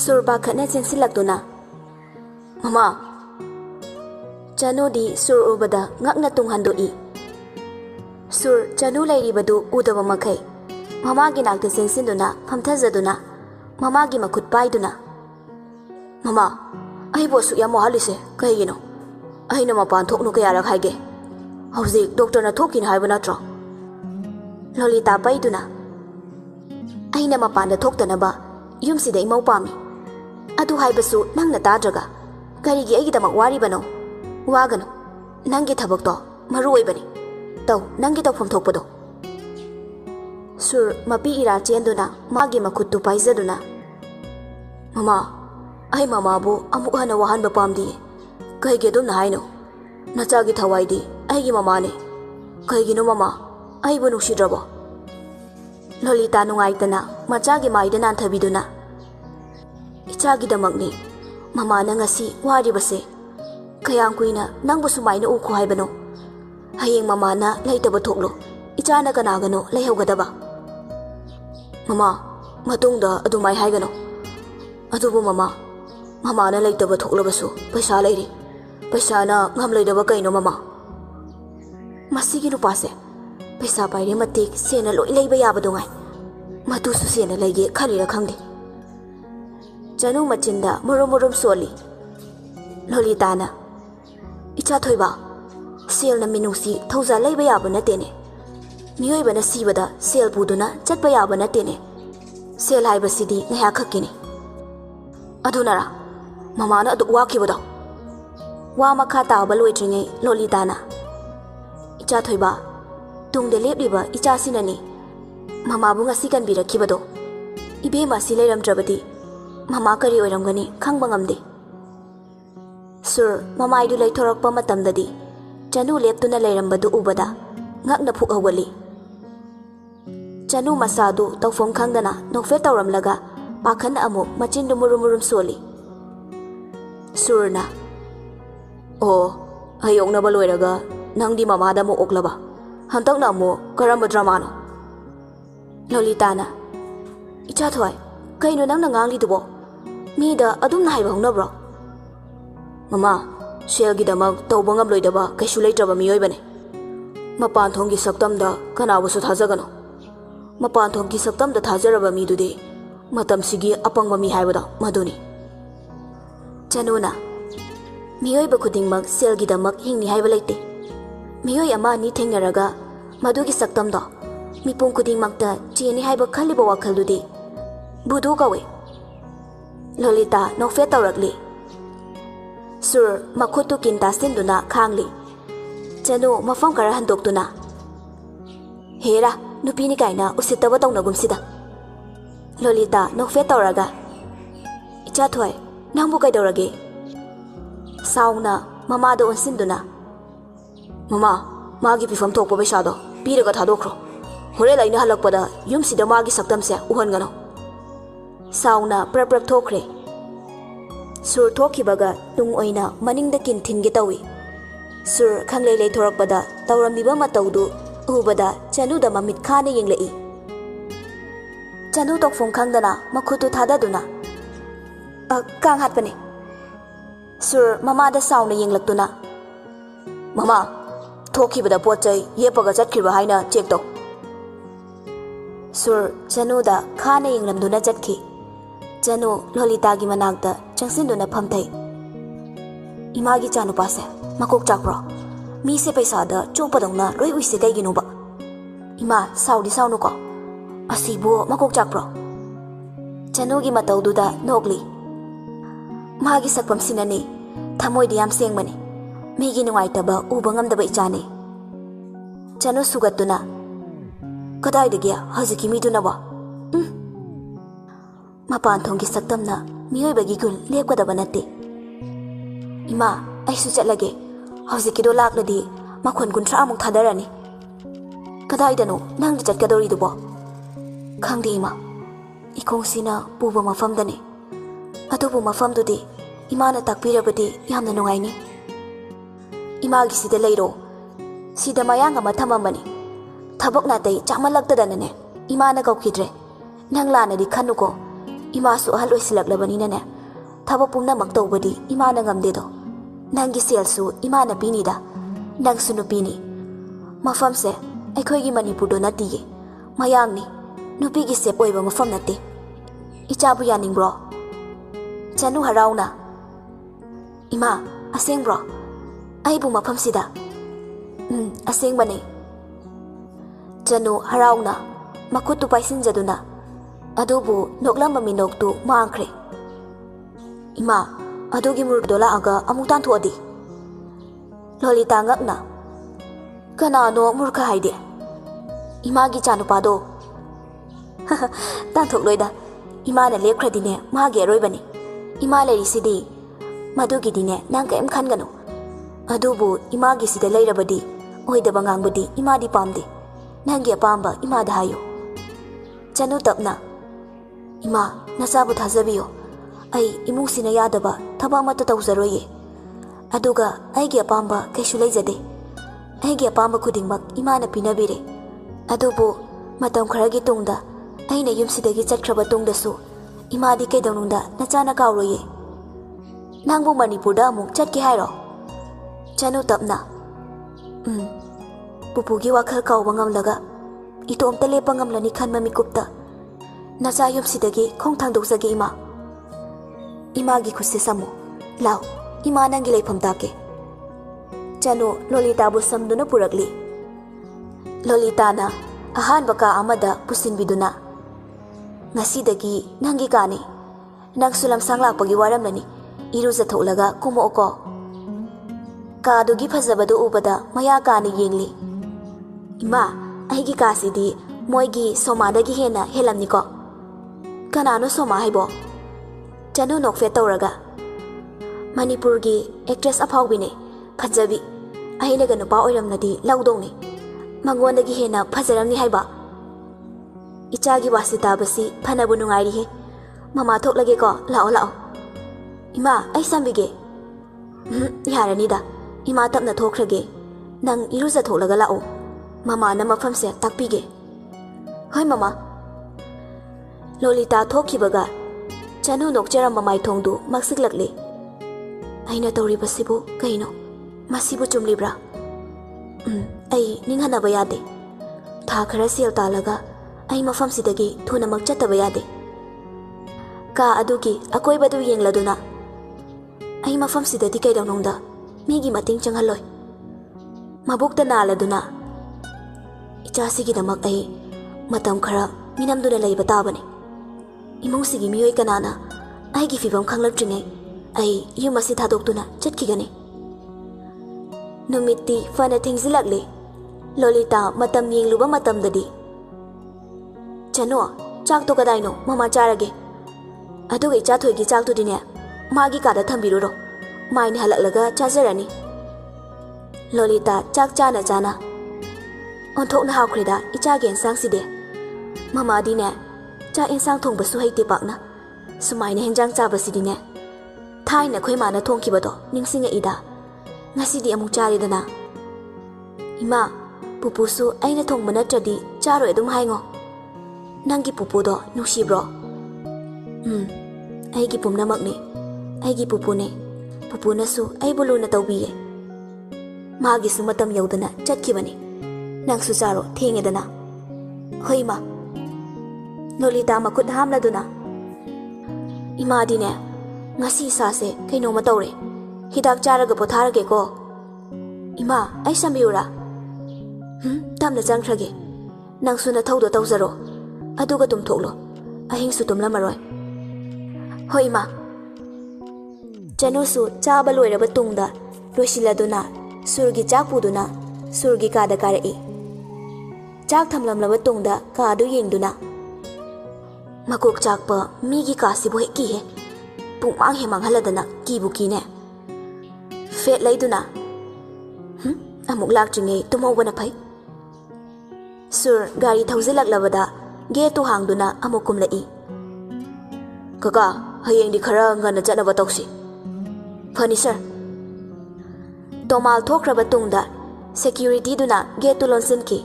Sur pakhana chensilakduna mama Chanu di sur ubada ngakna tunghandoi Sur chanu lairibadu udaba makai mama gi nakta chensinduna phamthajaduna mama gi makhut paiduna mama ai bosu ya mohalise kaigino aina mapan thoknu kaya rak haige hauji doctor na thokin haiba natro Lolita paiduna aina mapan da thoktanaba yumsida imau pami adu haibasu nangna tadraga karigi aigidamak waribano wagano nangi thabakto maru oibani taw nangi tawpham thokpado Sur mapi ira chenduna magi makhuttu paizaduna mama ai mama bu amuk hana wahan ba pamdi kaige dum na haino nacha gi thawaidi ai gi mama ne kaigi no mama ai bu nusidrabo Lolita nungaitana macha gi maidana thabiduna icha gi damakni mama na ngasi wari base kayang kuina nangbu sumaina ukhu haibano hayeng mama na leitaba thoklo icha na kanagano leihaugadaba mama matungda adumai haigano adubu mama na leitaba thoklobasu paisa leiri paisa na ngam leidaba kaino mama masigi nu pase paisa paire matik sena loi leiba yabadongai matu su sena leige khalira khangde Chanu machinda murum soli Lolita na icha thoiba sel na minusi thauza leiba yaba natene miyoi bana sibada sel puduna chatpa yaba natene sel haiba sidi ngaya khakini adunara mama na adu wakibodo wa makha ta baloi Lolita na icha thoiba tungde lebriba icha sinani mama bu ngasi kan birakibado ibe ma si leiramdrabadi mama kari oiramgani khangba ngamde Sur mama idu leithorakpa matamdadi Chanu leptuna leirambadu ubada ngakna phuk hawali Chanu masadu tawfom khangdana nokfe tawramlaga pakhana amu machindu murum soli Surna Oh ayokna baloiraga nangdi mama da mo oklaba hantakna mo karamba drama no Lolita na icha thoi kaino nangna ngangli dubo Mida adum na haiba hunabro Mama shelgi damak tawba ngamloidaba kaisu leitraba miyoibane mapan thonggi saktamda kanabusu thajagano mapan thonggi saktamda thajaraba midudi matam sigi apangba mi haibada maduni Chanuna miyoiba khudingmak selgi damak hingni haiba leite miyoi ama ni thengnaraga madugi saktamda mipung khudingmakta cheni haiba khaliba wakhalududi budu kawe Lolita nokfe tawrakli Sur makhutu kinta sinduna khangli Chanu mafam kara handoktuna Hera nupini kaina usitaba tawnagumsida Lolita nokfe tawraga icha thoi nangbu kaidawrage Sauna mama do onsinduna Mama magi pifam thokpa paisado piraga thadokro hore laina halakpada yumsida magi saktamse uhangano Sauna prap thokre Sur thokibaga tung oina maningda kin thinge tawi Sur khanglei lei thorakpada tawrambiba mataudu ubada Chanu da mamit khane yenglei Chanu tokfom khangdana makhutu thadaduna kang hatpane Sur mama da sauna yenglaktuna Mama thokibada pochai yepaga chatkhriba haina check to Sur Chanu da khane yenglamduna chatki Chanu Lolita gi manakta changsinduna phamthai Imagi chanu pase makok chakro mi se paisa da chopadongna roi uise kaigino ba Ima saudi sauno ko asibo makok chakro Chanu gi mataudu da nogli Magi sakpam sinani thamoi diam sengmani migi nungaitaba uba ngamdaba ichani Chanu sugatuna kadai de gya haziki miduna ba Mapan thonggi saktamna miyoibagi gul lepkadaba natte Ima aisu chatlage haujikido lakladi makhon 30 amuk thadarani kadaidano nangdi chatkadori dubo khangdi ima ikongsina puba mafamdani adubu mafamdudi imana takpirabadi yamna nungaini imagi sida leiro sida mayanga mathamamani thabak na tai chamalaktadanane imana kaukidre nang lanadi khanuko imasu ahal oisilaklabanina thaba pumnamak tawbadi imana ngamdedo nangi selsu imana pinida nangsu nupini mafamse aikhoigi Manipur do natiye mayangni nupigi sep oiba mafam nate ichabu yaningbro Chanu harauna ima asengbro aibu mafamsida asengbane Chanu harauna makutu paisinjaduna adubu noklamba minoktu maangkhre ima adugi murdo laaga amutan thuadi Lolita ngakna kanano murkha haide imagi chanupado tanthok loida imana lepkhradine mage roibani ima lerisidi madugidine nang kaim khanganu adubu imagi sida leirabadi oidaba ngangbadi imadi pamde nangi apamba imada hayo Chanu tapna ima nasabu thajabiyo ai imusina yadaba thaba mata tawzaroye aduga aigi apamba kaishu leijade aigi apamba khudingmak imana pinabire adubu matam kharagi tungda aina yumsidagi chatkraba tungdasu imadi kaidawnungda nachana kawroye nangbu Manipurda amuk chatki hairo Chanu tapna pupugi wakhal kawba ngamlaga itomta lepa ngamlani khanma mikupta nacha yumsidagi khongthangdokjage imagi khutse samu law ima nangi leifam take Chanu Lolita bu samduna purakli Lolita na ahan baka amada pusinbiduna ngasidagi nangi kani nang sulam sanglakpagi waramlani iruja tholaga kumooko kadugi phajabadu ubada maya kani yengli ima aigi kasidi moigi somadagi hena helamniko kanano soma haibo Chanu nokfe tawraga Manipurgi actress afawbine phajabi ainaga nupa oiramnadi lawdongni mangondagi hena phajaramni haiba ichagi wasita basi phanabu nungairi he mama thoklage ko lao ima ai sambige yaranida ima tapna thokhrage nang iruja tholaga lao mama na mafamse takpige hoi mama Lolita thokhibaga Chanu nokcharam mamai thongdu maksiklakle aina tawribasibu kaino masibu chumlibra ai ninghanaba yade tha khara sel talaga ai mafamsidagi thuna makchataba yade ka adugi akoibadu yengladuna ai mafamsidadi kaidawnongda migi mating changhaloi mabukta naladuna ichasigidamak ai matam khara minamduna leiba tabane imungsigi miyoi kanana aigi fibam khanglaktrine ai yumasi thadoktuna chatkigane numiti fana thingzilakle Lolita matam yengluba matamdadi Chanu chak to kadaino mama charage aduga icha thoigi chak to dine magi kada thambiruro main halaklaga chajarani Lolita chak chana chana onthokna hawkhrida icha gen sangside mama dine cha insang thongbasu haite pakna sumaina henjang chabasidine thaina khoimana thongkibado ningsinga ida ngasidi amuk charidana ima pupusu aina thongba natradi charo edum haingo nangi pupudo nushibro aigi pumnamakne aigi pupune pupunasu aibuluna tawbiye magi su matam yaudana chatkibani nangsu charo thengedana hoima Lolita makut hamladuna imadine ngasi sase kainoma tawre hidak charaga potharage ko ima ai sambiura tamna jangthrage nangsuna thawdo tawzaro aduga tumthoklo ahingsu tumlamaroi hoima Chanusu chaba loiraba tungda loisiladuna surgi chakpuduna surgi kada karai chak thamlamlaba tungda kadu yengduna makok chakpa migi kasibu heki he pungmang he manghaladana kibu kine fet laiduna amuk laktringe tumawbana phai sur gari thauzilaklabada gate to hangduna amuk kumlai kaka hayengdi khara ngana janaba tawsi phani sir tomal thokraba tungda security duna gate to lonsin ki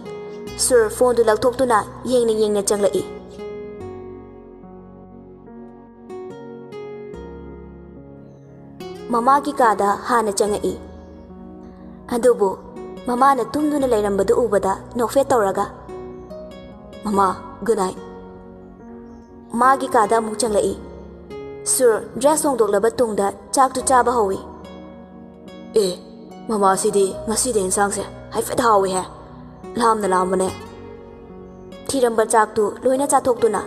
sur phone du lakthok tuna yengna changlai ꯃꯃꯥꯒꯤ ꯀꯥꯗ ꯍꯥꯟꯅ ꯆꯪꯉꯛꯏ꯫ ꯑꯗꯨꯕꯨ ꯃꯃꯥꯅ ꯇꯨꯝꯗꯨꯅ ꯂꯩꯔꯝꯕꯗꯨ ꯎꯕꯗ ꯅꯣꯛꯐꯦꯠ ꯇꯧꯔꯒ "ꯃꯃꯥ, good night." ꯃꯥꯒꯤ ꯀꯥꯗ ꯑꯃꯨꯛ ꯆꯪꯂꯛꯏ꯫ ꯁꯨꯔ ꯗ꯭ꯔꯦꯁ ꯍꯣꯡꯗꯣꯛꯂꯕ ꯇꯨꯡꯗ ꯆꯥꯛꯇꯨ ꯆꯥꯕ ꯍꯧꯏ꯫ ꯃꯃꯥꯁꯤꯗꯤ ꯉꯁꯤꯗꯤ ꯏꯟꯁꯥꯡꯁꯦ ꯍꯥꯏꯐꯦꯠ ꯍꯥꯎꯏꯍꯦ, ꯂꯥꯝꯅ ꯂꯥꯝꯕꯅꯦ꯫ ꯊꯤꯔꯝꯕ ꯆꯥꯛꯇꯨ ꯂꯣꯏꯅ ꯆꯥꯊꯣꯛꯇꯨꯅ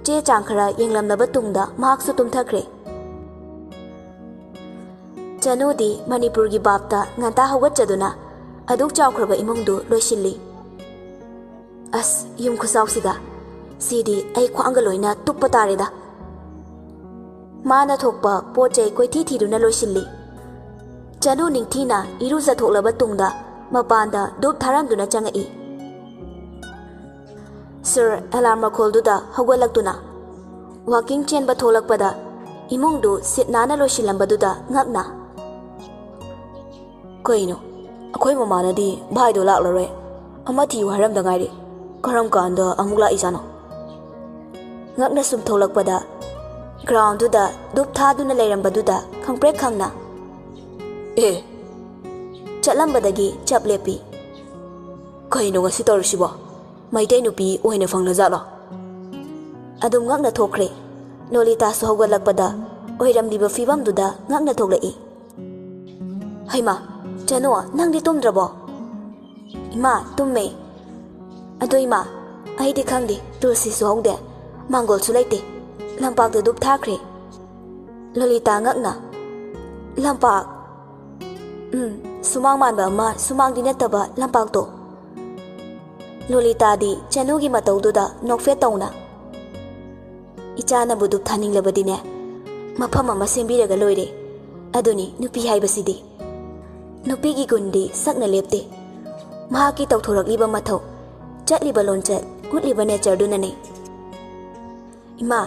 ꯆꯦ ꯆꯥꯡ ꯈꯔ ꯌꯦꯡꯂꯝꯂꯕ ꯇꯨꯡꯗ ꯃꯍꯥꯛꯁꯨ ꯇꯨꯝꯊꯈ꯭ꯔꯦ꯫ ꯆꯅꯨꯗꯤ ꯃꯅꯤꯄꯨꯔꯒꯤ ꯕꯥꯞꯇ ꯉꯟꯇꯥ ꯍꯧꯒꯠꯆꯗꯨꯅ ꯑꯗꯨꯛ ꯆꯥꯎꯈ꯭ꯔꯕ ꯏꯃꯨꯡꯗꯨ ꯂꯣꯏꯁꯤꯜꯂꯤ꯫ ꯑꯁ, ꯌꯨꯝ ꯈꯨꯆꯥꯎꯁꯤꯒ ꯁꯤꯗꯤ ꯑꯩ ꯈ꯭ꯋꯥꯡꯒ ꯂꯣꯏꯅ ꯇꯨꯞꯄ ꯇꯥꯔꯦꯗ꯫ ꯃꯥꯅ ꯊꯣꯛꯄ ꯄꯣꯠ ꯆꯩ ꯀꯣꯏꯊꯤ ꯊꯤꯗꯨꯅ ꯂꯣꯏꯁꯤꯜꯂꯤ꯫ ꯆꯅꯨ ꯅꯤꯡꯊꯤꯅ ꯏꯔꯨꯖꯊꯣꯛꯂꯕ ꯇꯨꯡꯗ ꯃꯄꯥꯟꯗ ꯙꯨꯞ ꯊꯥꯔꯝꯗꯨꯅ ꯆꯪꯉꯛꯏ꯫ ꯁꯨꯔ ꯑꯦꯂꯥꯔꯝ ꯃꯈꯣꯜꯗꯨꯗ ꯍꯧꯒꯠꯂꯛꯇꯨꯅ ꯋꯥꯀꯤꯡ ꯆꯦꯟꯕ ꯊꯣꯛꯂꯛꯄꯗ ꯏꯃꯨꯡꯗꯨ ꯁꯤꯠ ꯅꯥꯟꯅ ꯂꯣꯏꯁꯤꯜꯂꯝꯕꯗꯨꯗ ꯉꯛꯅ "ꯀꯩꯅꯣ, ꯑꯩꯈꯣꯏ ꯃꯃꯥꯅꯗꯤ ꯚꯥꯏꯗꯣ ꯂꯥꯛꯂꯔꯣꯏ, ꯑꯃ ꯊꯤꯌꯨ ꯍꯥꯏꯔꯝꯗ ꯉꯥꯏꯔꯤ, ꯀꯔꯝ ꯀꯥꯟꯗ ꯑꯃꯨꯛ ꯂꯥꯛꯏꯖꯥꯅꯣ?" ꯉꯛꯅ ꯁꯨꯝ ꯊꯣꯛꯂꯛꯄꯗ ꯒ꯭ꯔꯥꯎꯟꯗꯨꯗ ꯙꯨꯞ ꯊꯥꯗꯨꯅ ꯂꯩꯔꯝꯕꯗꯨꯗ ꯈꯪꯄ꯭ꯔꯦꯛ ꯈꯪꯅ ꯆꯠꯂꯝꯕꯗꯒꯤ ꯆꯞ ꯂꯦꯞꯄꯤ꯫ "ꯀꯩꯅꯣ ꯉꯁꯤ ꯇꯧꯔꯤꯁꯤꯕꯣ? ꯃꯩꯇꯩ ꯅꯨꯄꯤ ꯑꯣꯏꯅ ꯐꯪꯅꯖꯥꯠꯂꯣ?" ꯑꯗꯨꯝ ꯉꯛꯅ ꯊꯣꯛꯈ꯭ꯔꯦ꯫ ꯂꯣꯂꯤꯇꯥꯁꯨ ꯍꯧꯒꯠꯂꯛꯄꯗ ꯑꯣꯏꯔꯝꯂꯤꯕ ꯐꯤꯕꯝꯗꯨꯗ ꯉꯛꯅ ꯊꯣꯛꯂꯛꯏ꯫ "ꯍꯩꯃꯥ, ꯆꯅꯨ, ꯅꯪꯗꯤ ꯇꯨꯝꯗ꯭ꯔꯕꯣ?" "ꯏꯃꯥ, ꯇꯨꯝꯃꯦ." "ꯑꯗꯣ ꯏꯃꯥ, ꯑꯩꯗꯤ ꯈꯪꯗꯦ, ꯇꯨꯜꯁꯤꯁꯨ ꯍꯧꯗꯦ, ꯃꯥꯡꯒꯣꯜꯁꯨ ꯂꯩꯇꯦ, ꯂꯝꯄꯥꯛꯇ ꯙꯨꯞ ꯊꯥꯈ꯭ꯔꯦ." ꯂꯣꯂꯤꯇꯥ ꯉꯛꯅ "ꯂꯝꯄꯥꯛ?" "ꯁꯨꯃꯥꯡ ꯃꯥꯟꯕ ꯑꯃ ꯁꯨꯃꯥꯡꯗꯤ ꯅꯠꯇꯕ ꯂꯝꯄꯥꯛꯇꯣ." ꯂꯣꯂꯤꯇꯥꯗꯤ ꯆꯅꯨꯒꯤ ꯃꯇꯧꯗꯨꯗ ꯅꯣꯛꯐꯦꯠ ꯇꯧꯅ "ꯏꯆꯥꯅꯕꯨ ꯙꯨꯞ ꯊꯥꯅꯤꯡꯂꯕꯗꯤꯅꯦ, ꯃꯐꯝ ꯑꯃ ꯁꯦꯝꯕꯤꯔꯒ ꯂꯣꯏꯔꯦ, ꯑꯗꯨꯅꯤ ꯅꯨꯄꯤ ꯍꯥꯏꯕꯁꯤꯗꯤ." ꯅꯨꯄꯤꯒꯤ ꯒꯨꯟꯗꯤ ꯁꯛꯅ ꯂꯦꯞꯇꯦ, ꯃꯍꯥꯛꯀꯤ ꯇꯧꯊꯣꯔꯛꯂꯤꯕ ꯃꯊꯧ, ꯆꯠꯂꯤꯕ ꯂꯣꯟꯆꯠ, ꯎꯠꯂꯤꯕ ꯅꯦꯆꯔꯗꯨꯅꯅꯦ꯫ "ꯏꯃꯥ,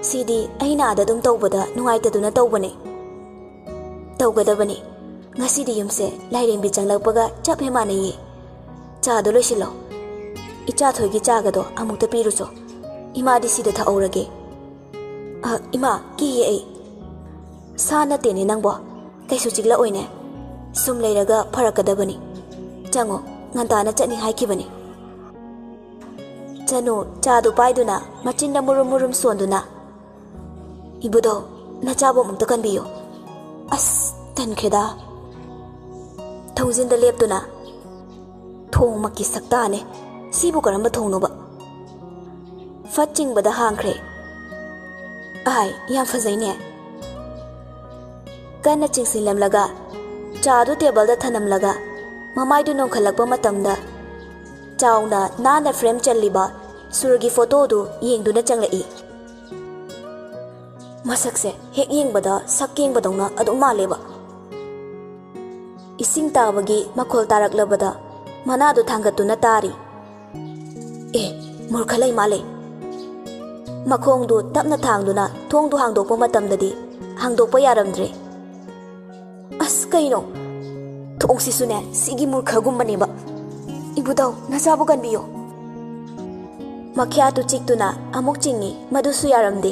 ꯁꯤꯗꯤ ꯑꯩꯅ ꯑꯥꯗ ꯑꯗꯨꯝ ꯇꯧꯕꯗ ꯅꯨꯡꯉꯥꯏꯇꯗꯨꯅ ꯇꯧꯕꯅꯦ." "ꯇꯧꯒꯗꯕꯅꯤ, ꯉꯁꯤꯗꯤ ꯌꯨꯝꯁꯦ ꯂꯥꯏꯔꯦꯝꯕꯤ ꯆꯪꯂꯛꯄꯒ ꯆꯞ ꯍꯦꯛ ꯃꯥꯟꯅꯩꯌꯦ꯫ ꯆꯥꯗꯣ ꯂꯣꯏꯁꯤꯜꯂꯣ, ꯏꯆꯥꯊꯣꯏꯒꯤ ꯆꯥꯒꯗꯣ ꯑꯃꯨꯛꯇ ꯄꯤꯔꯨꯆꯣ, ꯏꯃꯥꯗꯤ ꯁꯤꯗ ꯊꯛꯍꯧꯔꯒꯦ." "ꯏꯃꯥ, ꯀꯤꯌꯦ ꯑꯩ." "ꯁꯥ ꯅꯠꯇꯦꯅꯦ ꯅꯪꯕꯣ, ꯀꯩꯁꯨ ꯆꯤꯛꯂꯛꯑꯣꯏꯅꯦ, ꯁꯨꯝ ꯂꯩꯔꯒ ꯐꯔꯛꯀꯗꯕꯅꯤ, ꯆꯪꯉꯣ, ꯉꯟꯇꯥꯅ ꯆꯠꯅꯤ ꯍꯥꯏꯈꯤꯕꯅꯤ." ꯆꯅꯨ ꯆꯥꯗꯨ ꯄꯥꯏꯗꯨꯅ ꯃꯆꯤꯟꯗ ꯃꯨꯔꯨꯝ ꯃꯨꯔꯨꯝ ꯁꯣꯟꯗꯨꯅ "ꯏꯕꯨꯙꯧ, ꯅꯆꯥꯕꯨ ꯑꯃꯨꯛꯇ ꯀꯟꯕꯤꯌꯨ." "ꯑꯁ, ꯇꯟꯈ꯭ꯔꯦꯗ." ꯊꯣꯡꯖꯤꯟꯗ ꯂꯦꯞꯇꯨꯅ "ꯊꯣꯡꯃꯛꯀꯤ ꯁꯛꯇꯥꯅꯦ, ꯁꯤꯕꯨ ꯀꯔꯝꯕ ꯊꯣꯡꯅꯣꯕ?" ꯐꯠ ꯆꯤꯡꯕꯗ ꯍꯥꯡꯈ꯭ꯔꯦ꯫ "ꯌꯥꯝ ꯐꯖꯩꯅꯦ." ꯀꯟꯅ ꯆꯤꯡꯁꯤꯜꯂꯝꯂꯒ ꯆꯥꯗꯨ ꯇꯦꯕꯜꯗ ꯊꯅꯝꯂꯒ ꯃꯃꯥꯏꯗꯨ ꯅꯣꯡꯈꯠꯂꯛꯄ ꯃꯇꯝꯗ ꯆꯥꯎꯅ ꯅꯥꯟꯅ ꯐ꯭ꯔꯦꯝ ꯆꯜꯂꯤꯕ ꯁꯨꯔꯒꯤ ꯐꯣꯇꯣꯗꯨ ꯌꯦꯡꯗꯨꯅ ꯆꯪꯂꯛꯏ꯫ ꯃꯁꯛꯁꯦ ꯍꯦꯛ ꯌꯦꯡꯕꯗ ꯁꯛ ꯌꯦꯡꯕꯗꯧꯅ ꯑꯗꯨꯝ ꯃꯥꯜꯂꯦꯕ꯫ ꯏꯁꯤꯡ ꯇꯥꯕꯒꯤ ꯃꯈꯣꯜ ꯇꯥꯔꯛꯂꯕꯗ ꯃꯅꯥꯗꯨ ꯊꯥꯡꯒꯠꯇꯨꯅ ꯇꯥꯔꯤ꯫ ꯃꯨꯔꯈ ꯂꯩ ꯃꯥꯜꯂꯦ꯫ ꯃꯈꯣꯡꯗꯨ ꯇꯞꯅ ꯊꯥꯡꯗꯨꯅ ꯊꯣꯡꯗꯨ ꯍꯥꯡꯗꯣꯛꯄ ꯃꯇꯝꯗꯗꯤ ꯍꯥꯡꯗꯣꯛꯄ ꯌꯥꯔꯝꯗ꯭ꯔꯦ꯫ "ꯑꯁ, ꯀꯩꯅꯣ? ꯊꯣꯡꯁꯤꯁꯨꯅꯦ ꯁꯤꯒꯤ ꯃꯨꯔꯈꯒꯨꯝꯕꯅꯦꯕ, ꯏꯕꯨꯙꯧ, ꯅꯆꯥꯕꯨ ꯀꯟꯕꯤꯌꯣ." ꯃꯈ꯭ꯌꯥꯇꯨ ꯆꯤꯛꯇꯨꯅ ꯑꯃꯨꯛ ꯆꯤꯡꯏ, ꯃꯗꯨꯁꯨ ꯌꯥꯔꯝꯗꯦ꯫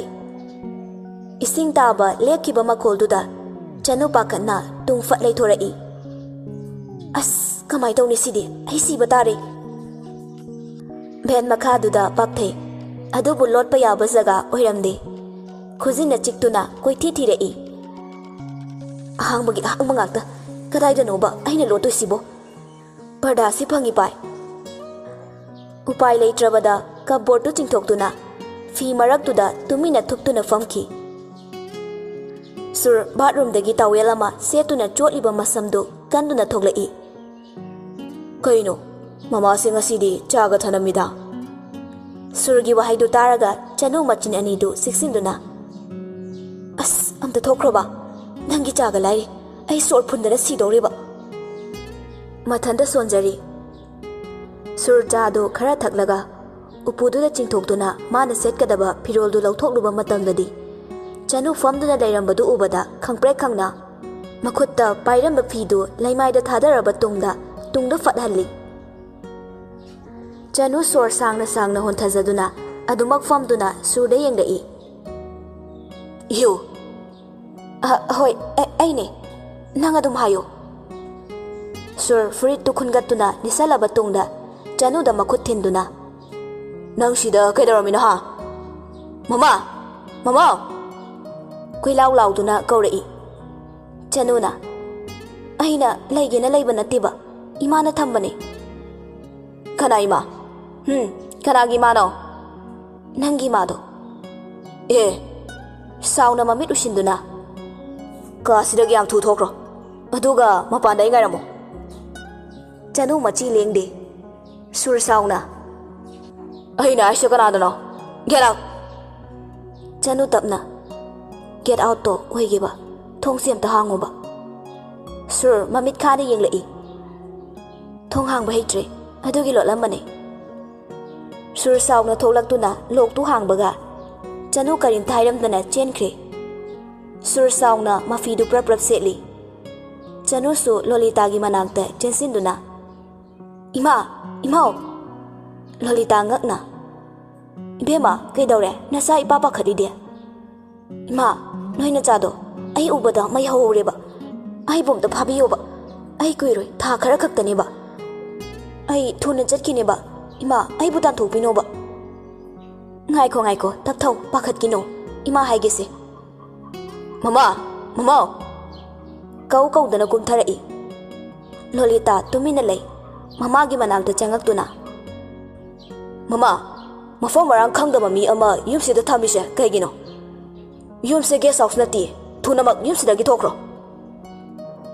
ꯏꯁꯤꯡ ꯇꯥꯕ ꯂꯦꯞꯈꯤꯕ ꯃꯈꯣꯜꯗꯨꯗ ꯆꯅꯨ ꯄꯥꯈꯠꯅ ꯇꯨꯡ ꯐꯠ ꯂꯩꯊꯣꯔꯛꯏ꯫ "ꯑꯁ, ꯀꯃꯥꯏ ꯇꯧꯅꯤ ꯁꯤꯗꯤ? ꯑꯩ ꯁꯤꯕ ꯇꯥꯔꯦ." ꯚꯦꯟ ꯃꯈꯥꯗꯨꯗ ꯄꯥꯛꯊꯩ, ꯑꯗꯨꯕꯨ ꯂꯣꯠꯄ ꯌꯥꯕ ꯖꯒꯥ ꯑꯣꯏꯔꯝꯗꯦ꯫ ꯈꯨꯖꯤꯟꯅ ꯆꯤꯛꯇꯨꯅ ꯀꯣꯏꯊꯤ ꯊꯤꯔꯛꯏ꯫ ꯑꯍꯥꯡꯕꯒꯤ ꯑꯍꯥꯡꯕ ꯉꯥꯛꯇ, ꯀꯗꯥꯏꯗꯅꯣꯕ ꯑꯩꯅ ꯂꯣꯠꯇꯣꯏꯁꯤꯕꯣ? ꯄꯔꯗꯥꯁꯤ ꯐꯪꯏ ꯄꯥꯏ꯫ ꯎꯄꯥꯏ ꯂꯩꯇ꯭ꯔꯕꯗ ꯀꯞꯕꯣꯔꯗꯇꯨ ꯆꯤꯡꯊꯣꯛꯇꯨꯅ ꯐꯤ ꯃꯔꯛꯇꯨꯗ ꯇꯨꯃꯤꯟꯅ ꯊꯨꯞꯇꯨꯅ ꯐꯝꯈꯤ꯫ ꯁꯨꯔ ꯕꯥꯠꯔꯨꯝꯗꯒꯤ ꯇꯥꯋꯦꯜ ꯑꯃ ꯁꯦꯠꯇꯨꯅ ꯆꯣꯠꯂꯤꯕ ꯃꯁꯝꯗꯨ ꯀꯟꯗꯨꯅ ꯊꯣꯛꯂꯛꯏ꯫ "ꯀꯩꯅꯣ, ꯃꯃꯥꯁꯦ ꯉꯁꯤꯗꯤ ꯆꯥꯒ ꯊꯅꯝꯃꯤꯗ." ꯁꯨꯔꯒꯤ ꯋꯥꯍꯩꯗꯨ ꯇꯥꯔꯒ ꯆꯅꯨ ꯃꯆꯤꯟ ꯑꯅꯤꯗꯨ ꯁꯤꯛꯁꯤꯟꯗꯨꯅ "ꯑꯁ, ꯑꯝꯇ ꯊꯣꯛꯈ꯭ꯔꯣꯕ, ꯅꯪꯒꯤ ꯆꯥꯒ ꯂꯥꯏꯔꯤ, ꯑꯩ ꯁꯣꯔ ꯐꯨꯟꯗꯅ ꯁꯤꯗꯧꯔꯦꯕ." ꯃꯊꯟꯇ ꯁꯣꯟꯖꯔꯤ꯫ ꯁꯨꯔ ꯆꯥꯗꯨ ꯈꯔ ꯊꯛꯂꯒ ꯎꯄꯨꯗꯨꯗ ꯆꯤꯡꯊꯣꯛꯇꯨꯅ ꯃꯥꯅ ꯁꯦꯠꯀꯗꯕ ꯐꯤꯔꯣꯜꯗꯨ ꯂꯧꯊꯣꯛꯂꯨꯕ ꯃꯇꯝꯗꯗꯤ ꯆꯅꯨ ꯐꯝꯗꯨꯅ ꯂꯩꯔꯝꯕꯗꯨ ꯎꯕꯗ ꯈꯪꯄ꯭ꯔꯦꯛ ꯈꯪꯅ ꯃꯈꯨꯠꯇ ꯄꯥꯏꯔꯝꯕ ꯐꯤꯗꯨ ꯂꯩꯃꯥꯏꯗ ꯊꯥꯗꯔꯕ ꯇꯨꯡꯗ ꯐꯠꯍꯜꯂꯤ꯫ ꯆꯅꯨ ꯁꯣꯔ ꯁꯥꯡꯅ ꯁꯥꯡꯅ ꯍꯣꯟꯊꯖꯗꯨꯅ ꯑꯗꯨꯃꯛ ꯐꯝꯗꯨꯅ ꯁꯨꯔꯗ ꯌꯦꯡꯂꯛꯏ꯫ "ꯌꯨ?" "ꯍꯣꯏ, ꯑꯩꯅꯦ." nang adum hayo. Sur furit tu khungatuna nisalaba tungda Chanu da makhut thinduna. Nang sida kaidaramina ha? Mama! Mama! Koi lau lau duna kaurei. Chanu na. Aina laigena laiba natiba. Ima na thambane. Kana ima? Kana gi ma no? Nangi ma do. Sauna mamit usinduna. Ka sida gyam thu thokro. Aduga mapanda ingaramo. Chanu machi lengde. Sur sauna. Aina aisha kana no? Get out. Chanu tapna. Get out to hoigeba. Thong siam ta hangoba. Sur mamit khani yenglei. Thong hang ba heitre. Adugi lotlamane. Sur sauna tholaktuna lok tu hang baga. Chanu karin thairam dana chenkre. Sur sauna mafi du prap setli. Chanu su Lolita gi manakta chensinduna. Ima, imao. Lolita ngakna. Ibema kaidore nasa ipapa khadide. Ima, noi na chado. Ai ubada mai hawreba. Ai bom da phabiyoba. Ai kuiroi tha khara khaktani ba. Ai thuna chatkine ba. Ima, ai butan thopino ba. Ngai ko tak thau pakhat kino. Ima haigese. Mama, mama. Kau dana kumtharai. Lolita tumina lei. Mama gi manakta changaktuna. Mama, mafam marang khangdaba mi ama yumsida thamise kaigino. Yumse guest house nati. Thunamak yumsida gi thokro.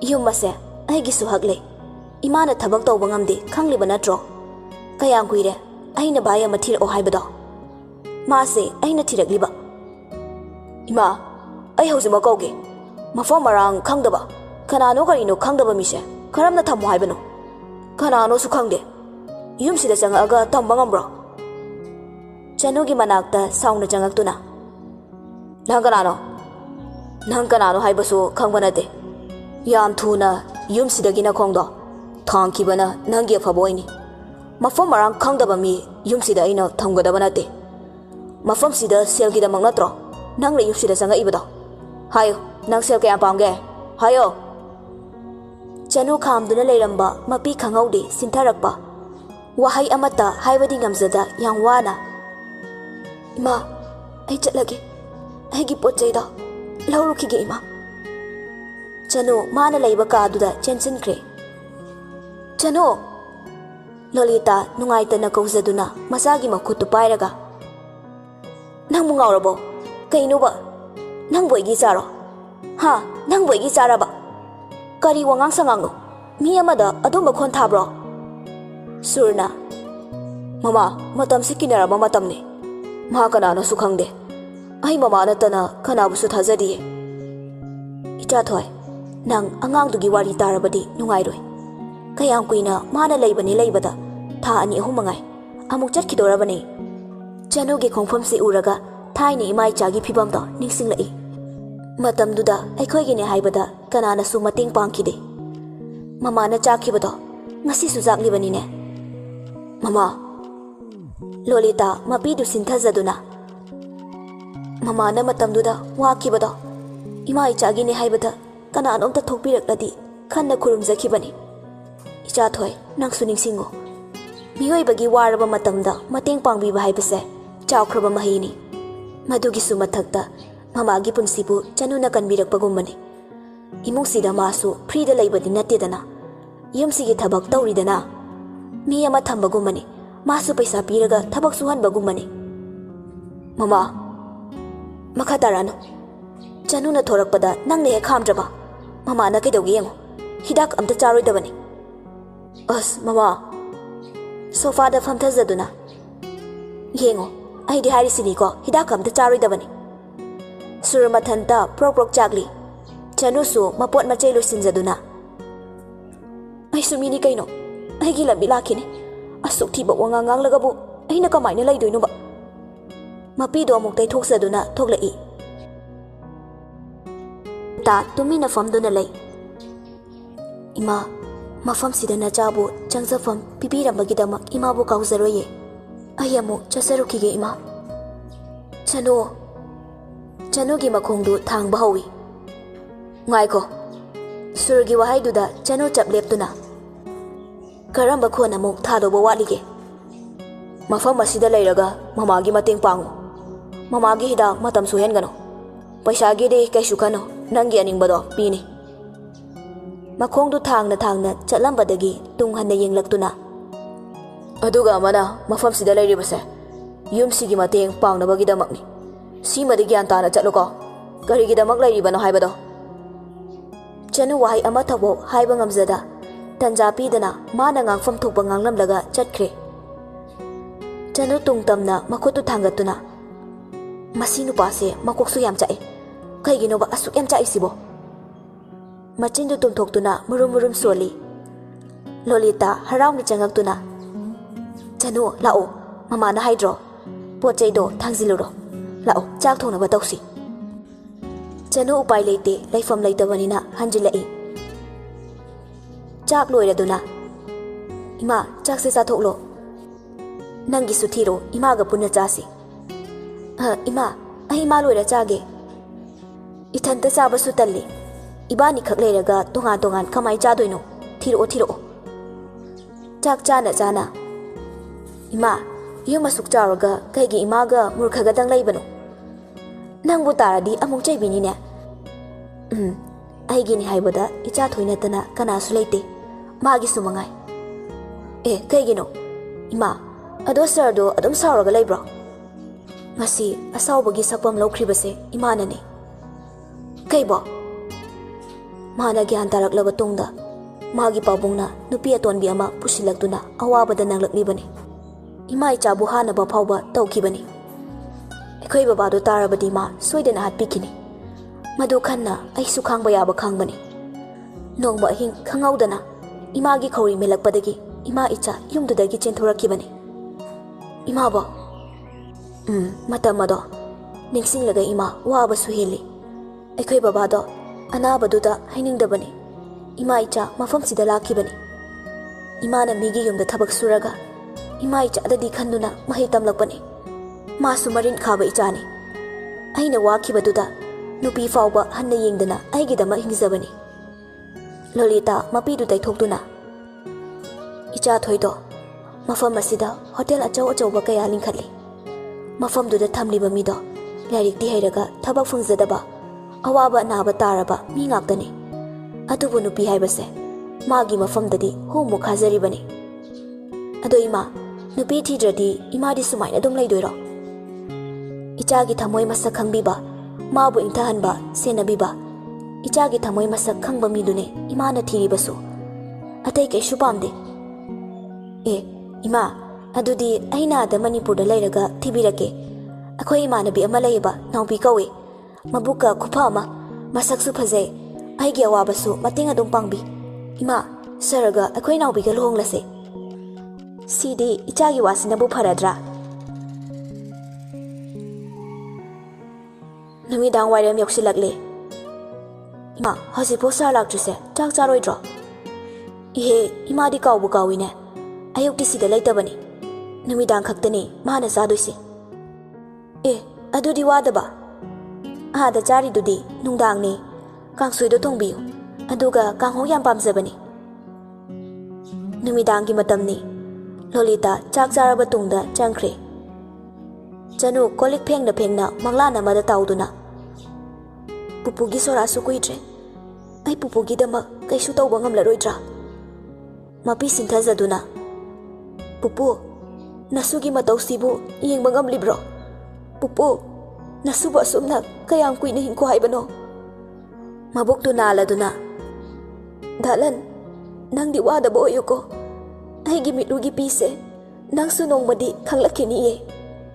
Yumase aigi suhagle. Imana thabak tawba ngamde khangliba natro. Kayang kuire aina baya mathir o haibado. Mase aina thiragliba. Ima, ai hojima kauge. Mafam marang khangdaba. Kanano karino khangdaba mise. Karamna thamu haibano. Kanano su khangde. Yumsida changaga tamba ngambro. Chanu gi manakta sauna changaktuna. Nang kanano haibasu khangbanate. Yam thuna yumsida gina khongdo. Thangkibana nangi phaboini. Mafam marang khangdaba mi yumsida aina thamgadaba nate. Mafam sida selgida mangnatro. Nang le yumsida changa ibado. Hayo, nang sel kaya pamge. Hayo. Chanu khamduna leiramba mapi khangaude sintharakpa. Wahai amata haibadi ngamzada yang wana. Ima, ai chatlage. Ai gi potchaida. Laurukige ima. Chanu mana leiba kaduda chensinkre. Chanu. Lolita nungaitana kauzaduna masagi makhutu pairaga. Nang mungaurabo. Kainu ba? Nang boigi charo. Ha, nang boigi charaba. Kari wangang sangango. Mi amada adumba khon thabro. Surna. Mama, matam sikinaraba matamne. Ma kanano su khangde. Ai mama natana kanabu su thajadiye. Icha thoi. Nang angang dugi wari tarabadi nungairoi. Kayang kuina mana leibani leibada. Tha ani ahum mangai. Amuk chatkidorabani. Chanu gi khongfam si uraga thaini imai chagi phibam do ningsinglai. Matamduda aikhoi gi ne haibada kanana su mating pangkhide. Mama na chakhibado ngasi su jaklibani ne. Mama. Lolita mapidu sinthazaduna. Mama na matamduda wakibado. Imai chagi ne haibada kanana omta thokpirakladi khanna khurumjakhibani. Icha thoi nangsu ningsingo. Miyoibagi waraba matamda mateng pangbiba haibase chawkhraba mahini. Madugi su mathakta mamagi punsibu chanuna kanbirakpagumani. Imungsida masu frida leibadi natedana. Yumsigi thabak tawridana. Mi ama thambagumani. Masu paisa piraga thabak suhanbagumani. Mama, makhatarano. Chanuna thorakpada nangne he khamdraba. Mama na kaidogi yengo. Hidak amta charoidabani. As mama. Sofa da famthazaduna. Yengo, ai di harisini ko hidak amta charoidabani. Suramathanta prok chagli. Chanusu mapot machay losinjaduna. Ai sumini kaino. Ai gila bilakini. Asuk thiba wangangang lagabu. Ai nakamay na laydoy ba? Mapido amok tay thoksaduna thoklai. Ta tumina famduna lay. Ima, mafam sida na chabu changzafam pipirambagidamak imabu kauzaroye. Ay amok chasarukige ima. Chanu gi makhongdu thangba hawi. Ngai ko. Surgi wahaiduda Chanu chap leptuna karamba khon amuk thadoba walige mafam asida leiraga mamagi mateng pangu mamagi hida matam suhen gano paisa gi de kaisu kano nangi aningbado pini makhongdu thangna chatlambadagi tunghanna yenglaktuna aduga amana mafam sida leiribase yumsigi mateng pangnabagi damakni simadi gyan tana chatluko karigi damak leiribano haibado Chanu wahai ama thabo haiba ngamzada Tanja pidana mana ngangfam thokba nganglamlaga chatkre Chanu tungtamna makotu thangatuna masi nupase makoksu yam chae kaigino ba asuk yam chae sibo machindu tumthoktuna murum soli Lolita haraungni changaktuna Chanu lao mama na haidro pochaido thangziluro lao chak thongna ba tausi Chanu upai leite laifam leitabanina hanjilai Chak loiraduna Ima chak se chathoklo Nangi suthiro ima ga punna chasi Ima ai ma loira chage Ithanta chaba su talli Ibani khak leiraga tongan kamai chadoino thiro Chak chana Ima yuma suk charaga kaigi ima ga murkhaga dang leibano Nangbu taradi amuk chaibini ne Aigini haibada icha thoinatana kanasu leite Magi sumangai kaigino Ima ado sardo adum sauraga leibro Ngasi asawbagi sakpam laukribase imanane Kaibo Mana gyan taraklaba tungda Magi pabungna nupi atonbi ama pusilaktuna awabada nanglaklibani Ima ichabu hanaba phawba tawkibani Ekhoi babado tarabadi ma soidana hatpikini Madu khanna aisu khangba yaba khangbani Nongba hing khangaudana Imagi khori melakpadagi ima icha yumdudagi chenthoraki Ima ba matamado ningsinglaga ima waba suheli Ekhoi babado anabaduda hainingdabani Ima icha mafam sida lakibani Ima na migi yumda thabak suraga Ima icha adadi khanduna mahi tamlakpani Masu marin khaba ichani Aina wakibaduda nupi fawba hanna yengdana aigidama hingzabani Lolita mapidu taithokduna Icha thoido mafam asida hotel achau kaya lingkhatli mafam duda thamliba mido lairik ti hairaga thabak phungzadaba awaba naba taraba mi ngaktani atubu nupi haibase magi mafam dadi homu khazari bani ado ima nupi thidradi imadi sumaina dum leidoiro Ichagi thamoi masak khangbiba mabu inthahanba senabiba Ichagi thamoi masak khangba midune imana thiribasu atai kai shupamde Ima adudi aina da Manipur da leiraga thibirake akhoi imanabi ama leiba naubi kawe mabuka khupama masaksu phajai aigi awabasu mating adum pangbi Ima saraga akhoi naubi ga lohonglase Sidi ichagi wasinabu pharadra Numidang wairem yoksilakle Ima hasipo sarlaktrise chak charoidro Ihe ima di kawbu kawine Ayuk disida leitabani Numidang khaktani mana sadoise adudi wadaba Ada chari dudi nungdang ni kangsuido thongbiyu aduga kanghong yam pamjabani Numidang gi matamni Lolita chak charaba tungda changkhre Chanu kolik phengna manglana mada tauduna Pupugi sorasu kuitre Ai pupugi dama kaisu tawba ngamlaroidra Mapi sinthazaduna Pupu nasugi matausibu yengba ngamlibro Pupu nasuba sumna kayang kuina hingko haibano Mabuktu naladuna Dalan nang di wadaba oyuko Aigi mitlugi pise nang sunong madi khanglakini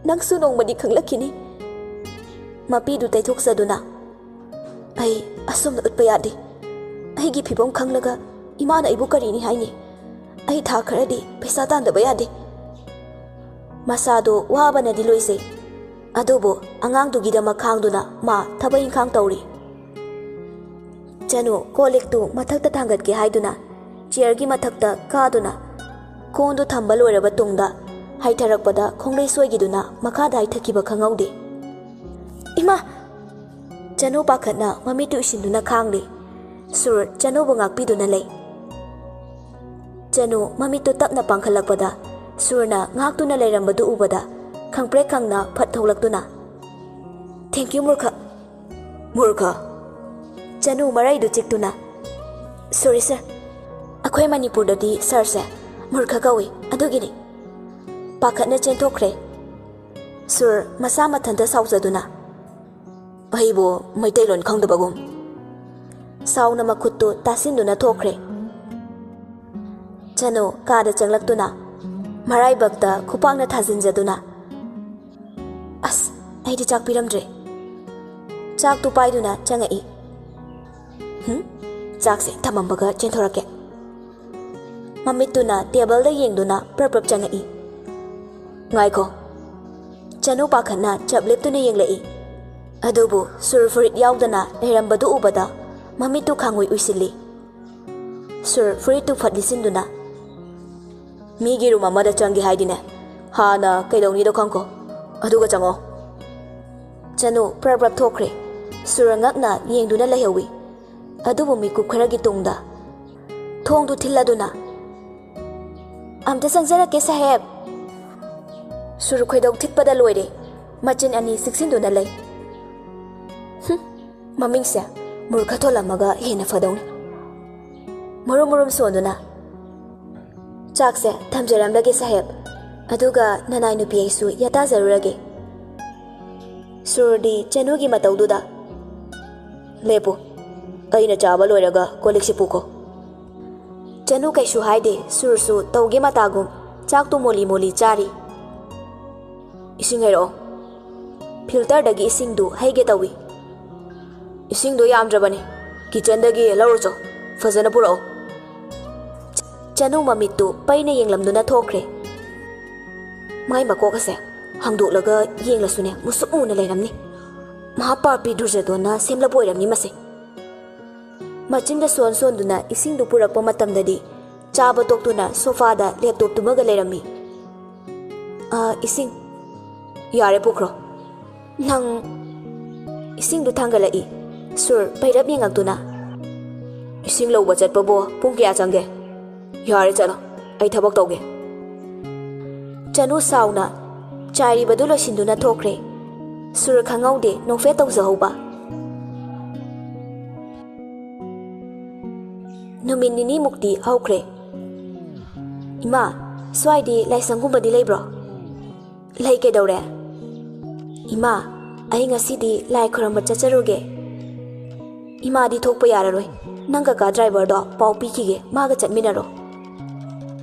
Nang sunong madi khanglakini Mapidu taithoksaduna Ai asumna utpayadi Aigi phibom khanglaga imana ibu karini haini Ai tha kharadi paisa tandaba yade Masado wabana diloise Adobo angang dugidama khangduna ma thabai khang tawri Chanu kolektu mathakta thangatke haiduna chairgi mathakta kaduna Kondu thamba loiraba tungda haitharakpada khonglei soigiduna makhada haithakiba khangaude Ima Chanu pakhatna mamitu isinduna khangli Sur Chanubu ngakpiduna lay. Chanu mamitu tapna pangkhalakpada Surna ngaktuna layrambadu ubada khangpre khangna phat tholaktuna. Thank you Murkha. Murkha. Chanu maraidu chiktuna. Sorry sir. Akhoi Manipurdadi sir se Murkha kawi adugini. Pakhatna chenthokre. Sur masa mathanta saujaduna. Aibo maitailon khangdabagum. Sauna makhuttu tasinduna thokre. Chanu kada changlaktuna. Marai bakta khupangna thajinjaduna. As aidi chak piramdre. Chak tu paiduna changai. Chak se thamambaga chenthorake. Mamituna table da yengduna prap changai. Ngaiko. Chanu pakhatna chabliptuna yenglai. Adubu sur furit yaudana leirambadu ubada mamitu khangoi uisili. Sur furitu fatlisinduna. Migi room amada changi haidine. Hana kaidongni do khangko. Aduga chango. Chanu prap thokre. Sur ngakna yengduna lahawi. Adubu mikup kharagi tungda. Thongdu thilladuna. Amta sangjara ke saheb. Sur khoidong thikpada loire. Machin ani siksinduna lay. Mamingse Murkha tholamaga hena fadongni. Murum sonduna. Chakse thamjaramlage saheb. Aduga nanai nupi aisu yata zarurage. Surdi Chanugi mataududa. Lepo. Aina chaba loiraga kolikse puko. Chanu kaisu haide sursu tauge matagum chaktu moli chari. Ising hairo. Filter dagi ising du haige tawi. Ising do yamdrabani. Kitchen dagi laurcho. Fazana purao. Chanu mamitu paina yenglamduna thokre. Mai makokase hangdolaga yenglasune musukuna leiramni. Mahaparpi durjadona semla boiramni mase. Machinda sonduna ising du purakpa matamdadi chaba toktuna sofada laptop tumaga leirami. Ising yare pukro. Nang ising du thangalai. Sur pairap yengagtuna. Ising lawba chatpabo pung kya change. Yare chalo ai thabak tawge. Chanu sauna chairi badu losinduna thokre. Sur khangaude nongfe tawjahauba. Numin nini mukti haukre. Ima swaidi laisanggumbadi leibro. Lai kedaure. Ima ai ngasidi lai khuramba chacharuge. Ima di thokpa yararoi. Nanga ka driver do pau pikige maga chatminaro.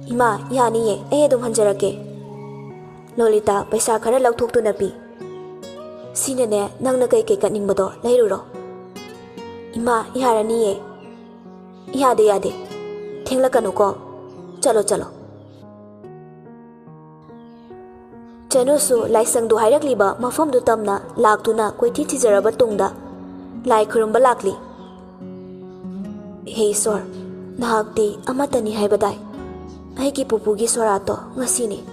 Ima yani ye edum hanjarake. Lolita paisa khara lauthoktu pi. Sinane nangna kai katningbado leiruro. Ima yarani ye. Yade. Thenglakanu ko. Chalo. Chanu su laisang du hairakliba mafam du tamna laktuna koithi thijaraba tungda lai khurumba lakli. Hey sor, nahakti amatani haibadai. Aigi pupugi sorato ngasini.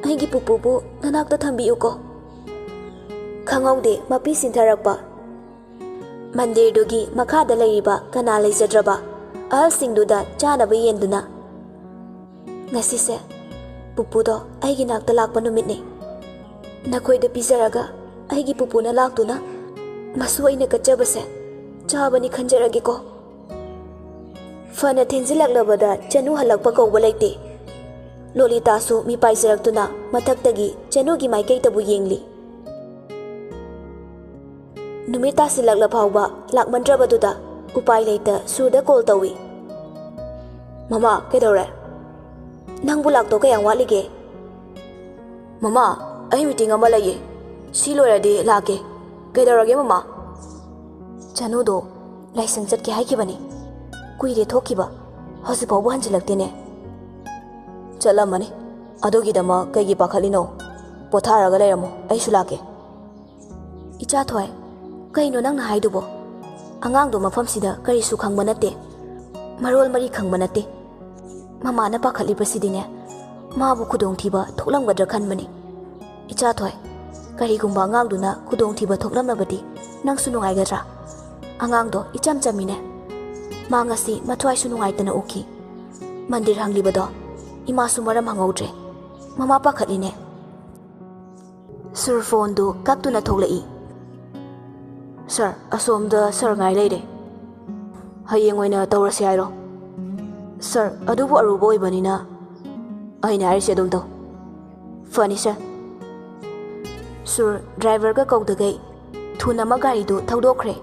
Aigi pupubu nanakta thambiu ko. Khangaude mapi sintharakpa. Mandir dugi makhada laiba kana laijadraba. Ahal singduda chanaba yenduna. Ngasise pupudo aigi nakta lakpa numitni. Nakhoida pizaraga aigi pupuna laktuna masu aina kachabase chabani khanjarage ko. Fana thinjilaklabada Chanu halakpa kauba laite. Lolita su mi paisaraktuna mathaktagi Chanugi maikai tabu yengli. Numita silakla phauba lakmandrabaduda upai leita surda call tawi. Mama kedaure? Nangbu lakto kayang walige. Mama, ai meeting ama laye. Si loiradi lake. Kedaurage mama? Chanu do laisang chatke haikibani. Kuire thokiba hasi pawbu hanjilaktene. Chalamani adogidama kaigi pakhalino potharaga leiramo aisu lake. Icha thoi kaino nangna haidubo angangdo mafamsida karisu khangba nate marol mari khangba nate mamana pakhalibasidine mabu khudong thiba thoklamgadra khanbani. Icha thoi karigumba angangduna khudong thiba thoklamnabadi nangsu nungaigadra. Angangdo icham chamine ꯃꯥ ꯉꯁꯤ ꯃꯊ꯭ꯋꯥꯏꯁꯨ ꯅꯨꯡꯉꯥꯏꯇꯅ ꯎꯈꯤ ꯃꯟꯗꯤꯔ ꯍꯪꯂꯤꯕꯗꯣ ꯏꯃꯥꯁꯨ ꯃꯔꯝ ꯍꯪꯍꯧꯗ꯭ꯔꯦ ꯃꯃꯥ ꯄꯥꯈꯠꯂꯤꯅꯦ sir ꯐꯣꯟꯗꯨ ꯀꯛꯇꯨꯅ ꯊꯣꯛꯂꯛꯏ sir ꯑꯁꯣꯝꯗ sir ꯉꯥꯏ ꯂꯩꯔꯦ ꯍꯌꯦꯡ ꯑꯣꯏꯅ ꯇꯧꯔꯁꯤ ꯍꯥꯏꯔꯣ ꯁꯔ ꯑꯗꯨꯕꯨ ꯑꯔꯨꯕ ꯑꯣꯏꯕꯅꯤꯅ ꯑꯩꯅ ꯍꯥꯏꯔꯤꯁꯦ ꯑꯗꯨꯝ ꯇꯧ ꯐꯅꯤ ꯁꯔ ꯁꯨꯔ ꯗ꯭ꯔꯥꯏꯚꯔꯒ ꯀꯧꯗꯒꯩ ꯊꯨꯅ ꯑꯃ ꯒꯥꯔꯤꯗꯨ ꯊꯧꯗꯣꯛꯈ꯭ꯔꯦ